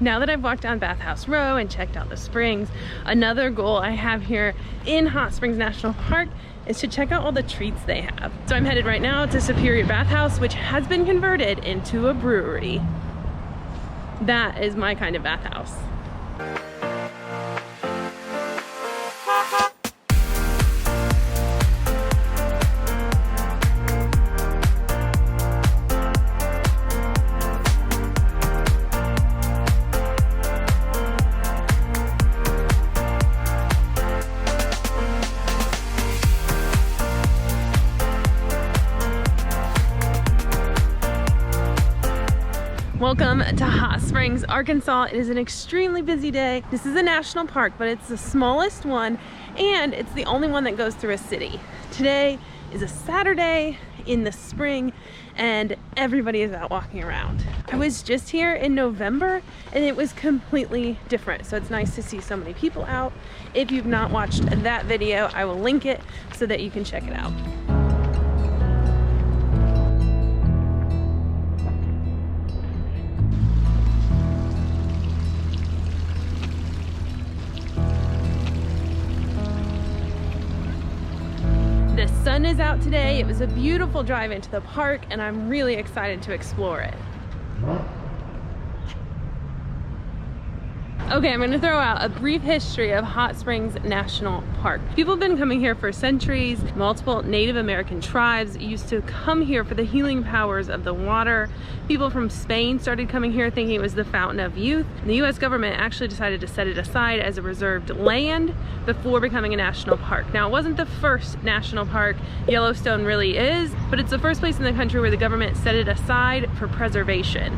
Now that I've walked down Bathhouse Row and checked out the springs, another goal I have here in Hot Springs National Park is to check out all the treats they have. So I'm headed right now to Superior Bathhouse, which has been converted into a brewery. That is my kind of bathhouse. Welcome to Hot Springs, Arkansas. It is an extremely busy day. This is a national park, but it's the smallest one, and it's the only one that goes through a city. Today is a Saturday in the spring, and everybody is out walking around. I was just here in November, and it was completely different, so it's nice to see so many people out. If you've not watched that video, I will link it so that you can check it out. The sun is out today. It was a beautiful drive into the park, and I'm really excited to explore it. Okay, I'm gonna throw out a brief history of Hot Springs National Park. People have been coming here for centuries. Multiple Native American tribes used to come here for the healing powers of the water. People from Spain started coming here thinking it was the fountain of youth. The US government actually decided to set it aside as a reserved land before becoming a national park. Now, it wasn't the first national park. Yellowstone really is, but it's the first place in the country where the government set it aside for preservation.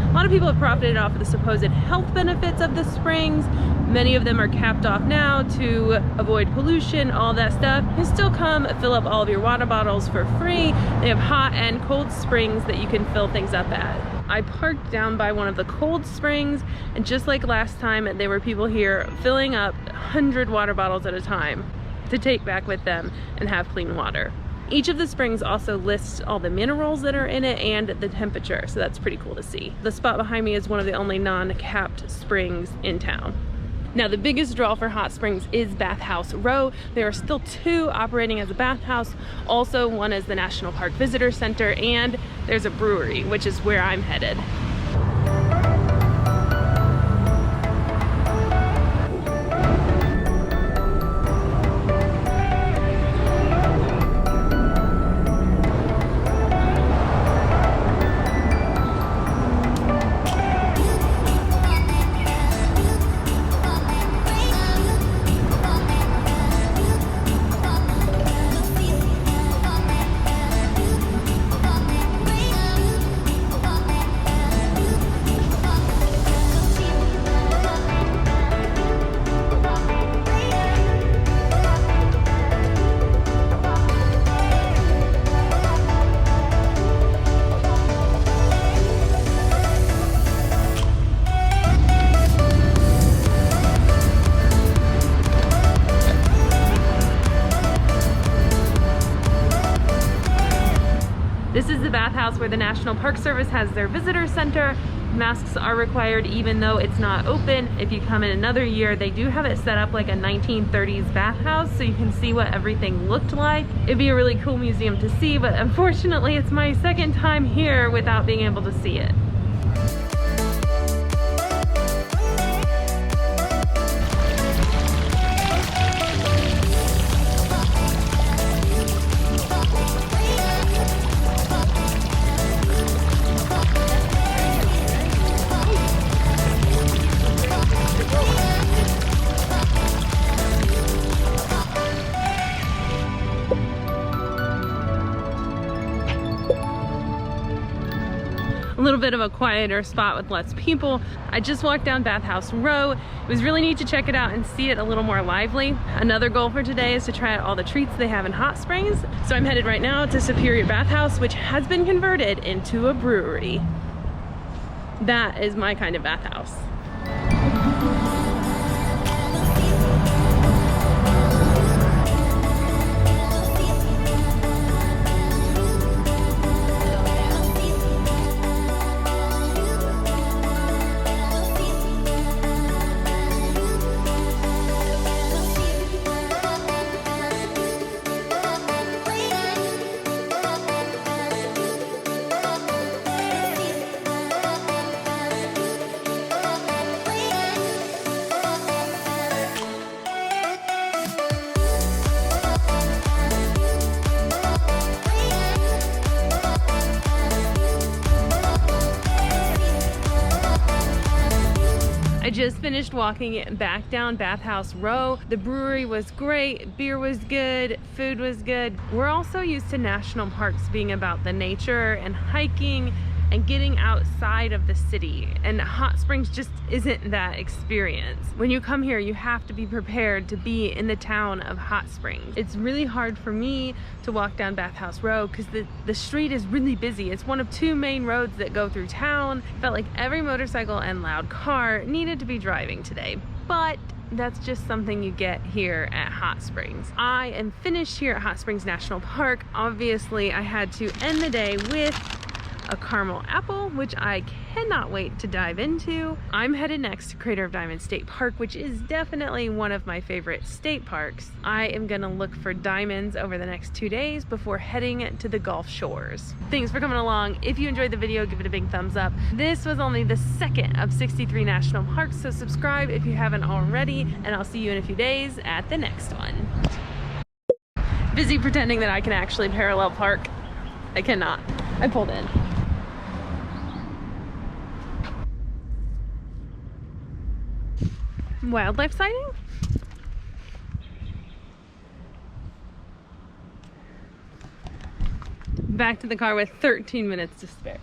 A lot of people have profited off of the supposed health benefits of the springs. Many of them are capped off now to avoid pollution, all that stuff. You still come fill up all of your water bottles for free. They have hot and cold springs that you can fill things up at. I parked down by one of the cold springs, and just like last time, there were people here filling up 100 water bottles at a time to take back with them and have clean water. Each of the springs also lists all the minerals that are in it and the temperature, so that's pretty cool to see. The spot behind me is one of the only non-capped springs in town. Now, the biggest draw for Hot Springs is Bathhouse Row. There are still two operating as a bathhouse. Also, one is the National Park Visitor Center, and there's a brewery, which is where I'm headed. This is the bathhouse where the National Park Service has their visitor center. Masks are required even though it's not open. If you come in another year, they do have it set up like a 1930s bathhouse so you can see what everything looked like. It'd be a really cool museum to see, but unfortunately it's my second time here without being able to see it. A little bit of a quieter spot with less people. I just walked down Bathhouse Row. It was really neat to check it out and see it a little more lively. Another goal for today is to try out all the treats they have in Hot Springs. So I'm headed right now to Superior Bathhouse, which has been converted into a brewery. That is my kind of bathhouse. I just finished walking back down Bathhouse Row. The brewery was great, beer was good, food was good. We're also used to national parks being about the nature and hiking and getting outside of the city, and Hot Springs just isn't that experience. When you come here, you have to be prepared to be in the town of Hot Springs. It's really hard for me to walk down Bathhouse Row because the street is really busy. It's one of 2 main roads that go through town. Felt like every motorcycle and loud car needed to be driving today, but that's just something you get here at Hot Springs. I am finished here at Hot Springs National Park. Obviously, I had to end the day with a caramel apple, which I cannot wait to dive into. I'm headed next to Crater of Diamonds State Park, which is definitely one of my favorite state parks. I am gonna look for diamonds over the next 2 days before heading to the Gulf Shores. Thanks for coming along. If you enjoyed the video, give it a big thumbs up. This was only the second of 63 national parks, so subscribe if you haven't already, and I'll see you in a few days at the next one. Busy pretending that I can actually parallel park. I cannot. I pulled in. Wildlife sighting? Back to the car with 13 minutes to spare.